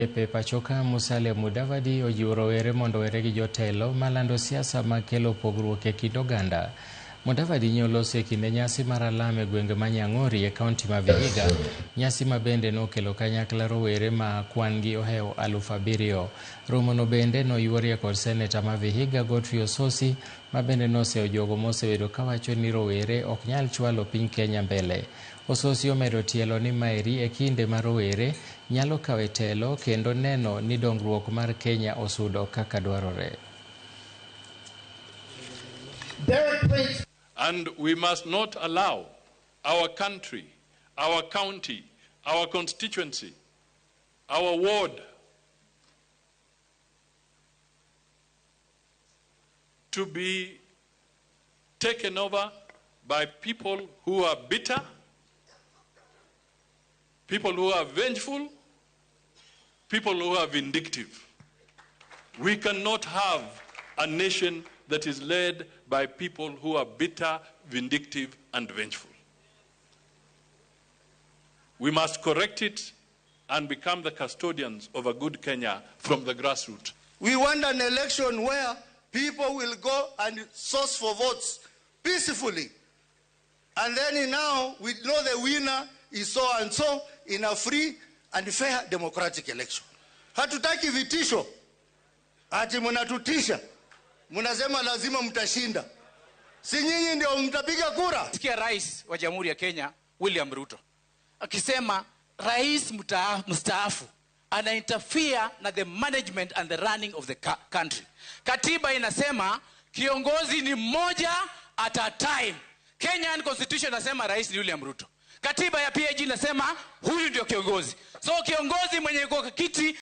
Pachoka Musalia Mudavadi ojiwo rowere mondo owere gi jotelo malando siasa makelo pogruok e kind oganda. Mudavadi noloso e kinde nyasi mar alam e gwenge ma Nyang'ori e kaunti ma Vihiga, nyasi ma bende nokelo kanyakla rowere ma kwan gi ohewo 7,000. Romono bende noyuorie kod seneta ma Vihiga Godfrey Ososi, ma bende nosewo jogo mosebedo kawacho ni rowere ok nyal chwalo piny Kenya mbele. Ososi omedo tielo ni maeri e kinde ma rowere nyalo kawe telo kendo neno ni dongruok mar Kenya osudo kaka dwarore. And we must not allow our country, our county, our constituency, our ward to be taken over by people who are bitter, people who are vengeful, people who are vindictive. We cannot have a nation that is led by people who are bitter, vindictive, and vengeful. We must correct it and become the custodians of a good Kenya from the grassroots. We want an election where people will go and source for votes peacefully. And then now we know the winner is so and so in a free and fair democratic election. Hatutaki vitisho. Ati mnatutisha. Mnasema lazima mtashinda. Si nyinyi ndio mtapiga kura? Sikia Rais wa Jamhuri ya Kenya William Ruto akisema rais mstaafu ana interfere na the management and the running of the country. Katiba inasema kiongozi ni mmoja at a time. Kenyan Constitution inasema rais ni William Ruto. Katiba ya PAG inasema huyu ndio kiongozi. So kiongozi mwenye yuko kiti